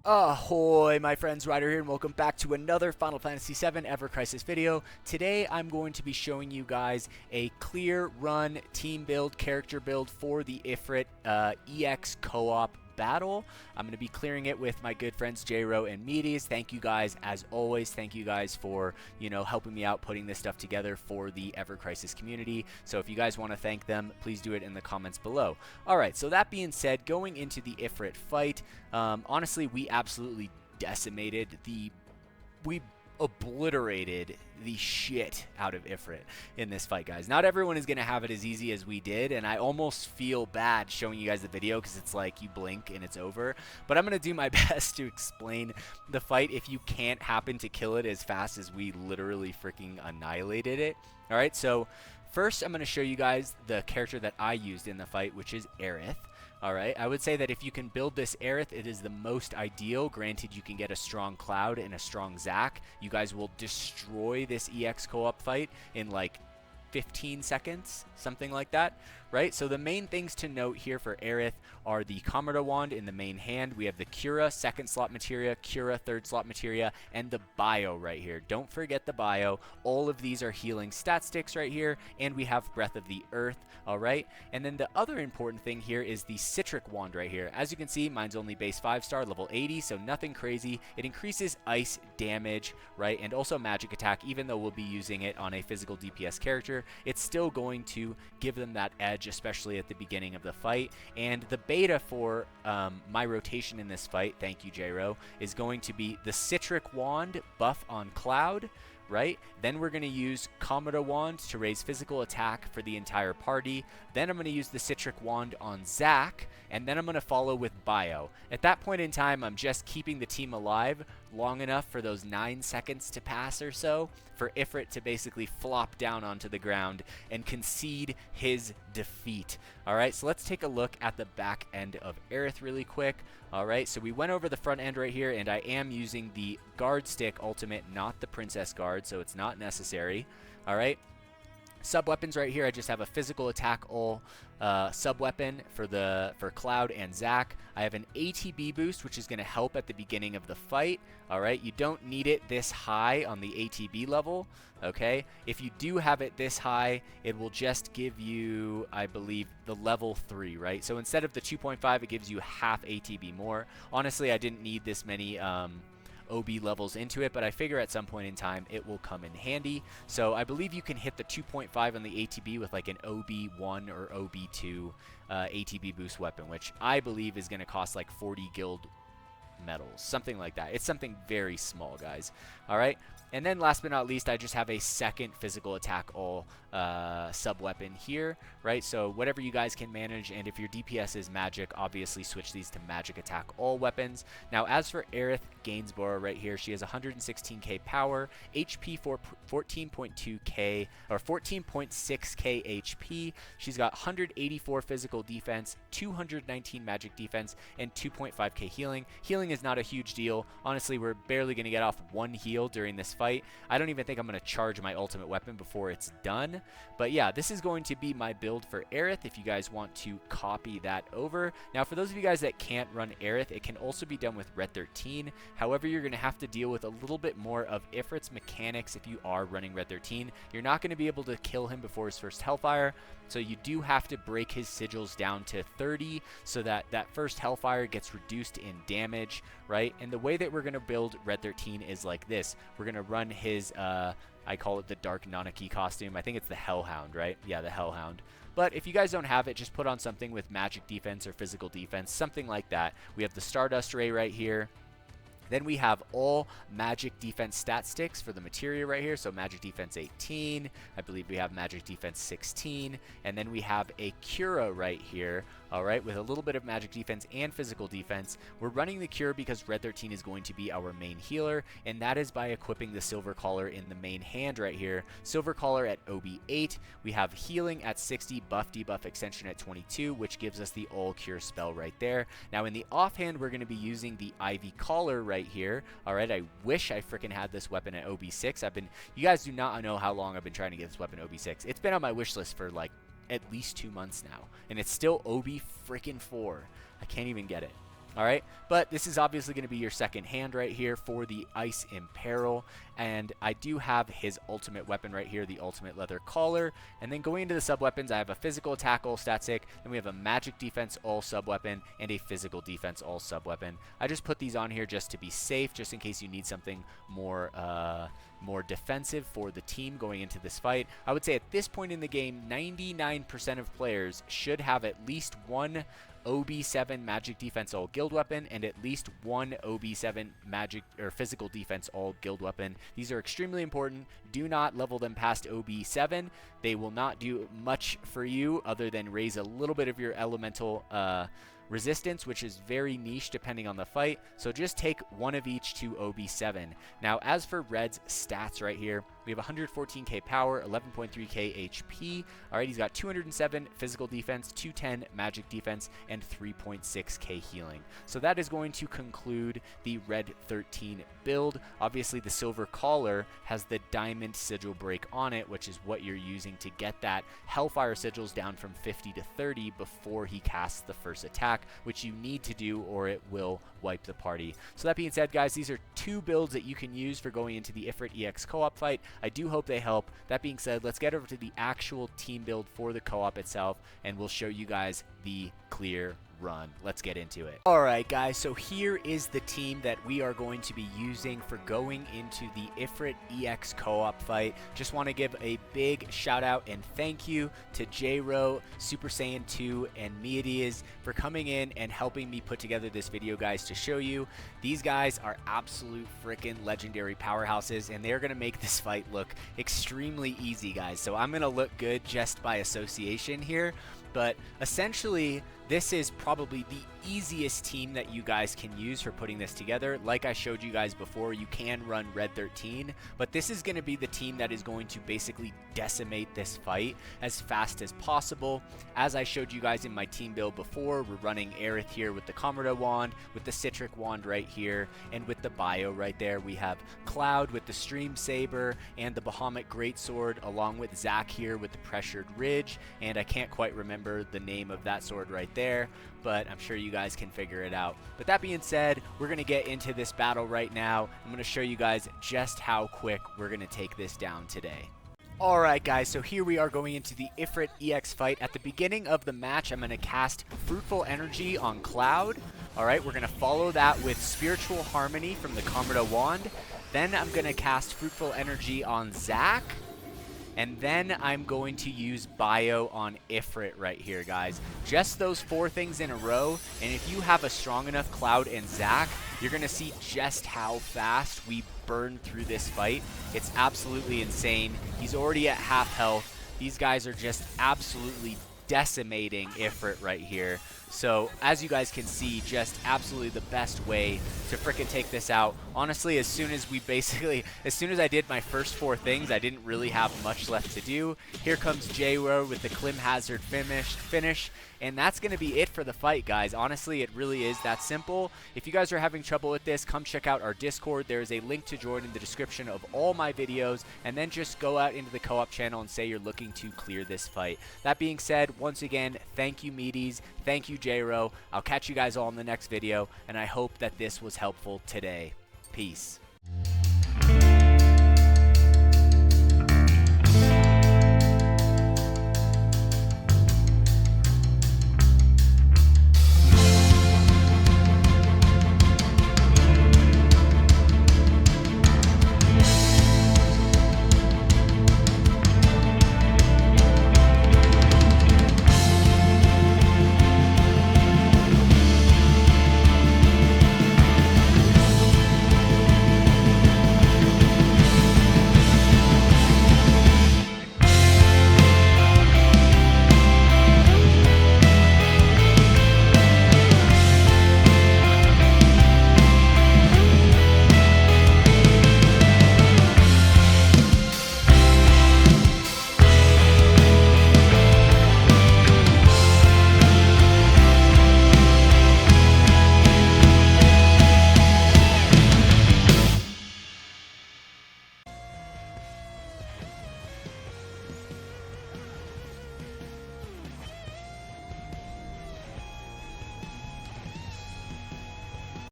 Ahoy, my friends, Ryder here, and welcome back to another Final Fantasy VII Ever Crisis video. Today, I'm going to be showing you guys a clear run team build, character build for the Ifrit EX Co-op battle. I'm going to be clearing it with my good friends Jro and Meades. Thank you guys, as always. Thank you guys for, helping me out putting this stuff together for the Ever Crisis community. So if you guys want to thank them, please do it in the comments below. Alright, so that being said, going into the Ifrit fight, honestly, we absolutely decimated we obliterated the shit out of Ifrit in this fight, guys. Not everyone is going to have it as easy as we did, and I almost feel bad showing you guys the video because it's like you blink and it's over. But I'm going to do my best to explain the fight if you can't happen to kill it as fast as we literally freaking annihilated it. Alright, so first I'm going to show you guys the character that I used in the fight, which is Aerith. Alright, I would say that if you can build this Aerith, it is the most ideal. Granted, you can get a strong Cloud and a strong Zac. You guys will destroy this EX co-op fight in like 15 seconds, something like that, right? So the main things to note here for Aerith are the Commodore Wand in the main hand. We have the Cura second slot materia, Cura third slot materia, and the Bio right here. Don't forget the Bio. All of these are healing stat sticks right here, and we have Breath of the Earth, all right? And then the other important thing here is the Citric Wand right here. As you can see, mine's only base 5-star, level 80, so nothing crazy. It increases ice damage, right, and also magic attack. Even though we'll be using it on a physical DPS character, it's still going to give them that edge, especially at the beginning of the fight. And the beta for my rotation in this fight, thank you Jro, is going to be the Citric Wand buff on Cloud, right? Then we're going to use Commodore Wand to raise physical attack for the entire party. Then I'm going to use the Citric Wand on Zac, and then I'm going to follow with Bio. At that point in time, I'm just keeping the team alive long enough for those 9 seconds to pass or so for Ifrit to basically flop down onto the ground and concede his defeat. Alright, so let's take a look at the back end of Aerith really quick. Alright, so we went over the front end right here, and I am using the Guard Stick ultimate, not the Princess Guard, so it's not necessary. Alright. Sub-weapons right here, I just have a physical attack all sub-weapon for Cloud and Zac. I have an ATB boost, which is going to help at the beginning of the fight. Alright, you don't need it this high on the ATB level, okay? If you do have it this high, it will just give you, I believe, the level 3, right? So instead of the 2.5, it gives you half ATB more. Honestly, I didn't need this many OB levels into it, but I figure at some point in time it will come in handy. So I believe you can hit the 2.5 on the ATB with like an OB1 or OB2 ATB boost weapon, which I believe is going to cost like 40 guild medals, something like that. It's something very small, guys. All right. And then last but not least, I just have a second physical attack all sub-weapon here, right? So whatever you guys can manage, and if your DPS is magic, obviously switch these to magic attack all weapons. Now, as for Aerith Gainsborough right here, she has 116k power, HP for 14.2k, or 14.6k HP. She's got 184 physical defense, 219 magic defense, and 2.5k healing. Healing is not a huge deal. Honestly, we're barely going to get off one heal during this fight. I don't even think I'm going to charge my ultimate weapon before it's done. But yeah, this is going to be my build for Aerith if you guys want to copy that over. Now, for those of you guys that can't run Aerith, it can also be done with Red 13. However, you're going to have to deal with a little bit more of Ifrit's mechanics if you are running Red 13. You're not going to be able to kill him before his first Hellfire, so you do have to break his sigils down to 30 so that that first Hellfire gets reduced in damage, right? And the way that we're going to build Red 13 is like this. We're going to run his, I call it the Dark Nanaki costume. I think it's the Hellhound, right? Yeah, the Hellhound. But if you guys don't have it, just put on something with magic defense or physical defense, something like that. We have the Stardust Ray right here. Then we have all magic defense stat sticks for the materia right here. So magic defense 18. I believe we have magic defense 16. And then we have a Cura right here. All right, with a little bit of magic defense and physical defense. We're running the Cure because Red 13 is going to be our main healer, and that is by equipping the Silver Collar in the main hand right here. Silver Collar at OB8. We have healing at 60, buff debuff extension at 22, which gives us the all cure spell right there. Now in the offhand, we're going to be using the Ivy Collar right here. All right, I wish I freaking had this weapon at OB6. You guys do not know how long I've been trying to get this weapon OB6. It's been on my wish list for like at least 2 months now, and it's still OB freaking 4. I can't even get it. All right, but this is obviously going to be your second hand right here for the Ice Imperil, and I do have his ultimate weapon right here, the Ultimate Leather Collar. And then going into the sub-weapons, I have a physical attack all static, then we have a magic defense all sub-weapon, and a physical defense all sub-weapon. I just put these on here just to be safe, just in case you need something more defensive for the team going into this fight. I would say at this point in the game, 99% of players should have at least one OB7 magic defense all guild weapon and at least one OB7 magic or physical defense all guild weapon. These are extremely important. Do not level them past OB7. They will not do much for you other than raise a little bit of your elemental resistance, which is very niche depending on the fight. So just take one of each to OB7. Now, as for Red's stats right here, we have 114k power, 11.3k HP. All right, he's got 207 physical defense, 210 magic defense, and 3.6k healing. So that is going to conclude the Red 13 build. Obviously, the Silver Collar has the Diamond Sigil break on it, which is what you're using to get that Hellfire Sigils down from 50 to 30 before he casts the first attack, which you need to do or it will wipe the party. So that being said, guys, these are two builds that you can use for going into the Ifrit EX co-op fight. I do hope they help. That being said, let's get over to the actual team build for the co-op itself, and we'll show you guys the clear run. Let's get into it. Alright guys, so here is the team that we are going to be using for going into the Ifrit EX co-op fight. Just want to give a big shout out and thank you to Jro, Super Saiyan 2, and Meades for coming in and helping me put together this video, guys, to show you. These guys are absolute freaking legendary powerhouses, and they're going to make this fight look extremely easy, guys. So I'm going to look good just by association here. But essentially, this is probably the easiest team that you guys can use for putting this together. Like I showed you guys before, you can run Red 13, but this is going to be the team that is going to basically decimate this fight as fast as possible. As I showed you guys in my team build before, we're running Aerith here with the Commodore wand, with the Citric wand right here, and with the Bio right there. We have Cloud with the Stream Saber and the Bahamut Greatsword, along with Zac here with the Pressured Ridge, and I can't quite remember the name of that sword right there, but I'm sure you guys can figure it out. But that being said, we're going to get into this battle right now. I'm going to show you guys just how quick we're going to take this down today. Alright guys, so here we are going into the Ifrit EX fight. At the beginning of the match, I'm going to cast Fruitful Energy on Cloud. Alright, we're going to follow that with Spiritual Harmony from the Commodore wand. Then I'm going to cast Fruitful Energy on Zac. And then I'm going to use Bio on Ifrit right here, guys. Just those 4 things in a row. And if you have a strong enough Cloud and Zac, you're going to see just how fast we burn through this fight. It's absolutely insane. He's already at half health. These guys are just absolutely decimating Ifrit right here. So as you guys can see, just absolutely the best way to frickin' take this out. Honestly, as soon as I did my first 4 things, I didn't really have much left to do. Here comes Jro with the Clim Hazard finish, and that's going to be it for the fight, guys. Honestly, it really is that simple. If you guys are having trouble with this, come check out our Discord. There is a link to join in the description of all my videos, and then just go out into the co-op channel and say you're looking to clear this fight. That being said, once again, thank you, Meades. Thank you, Jro. I'll catch you guys all in the next video, and I hope that this was helpful today. Peace.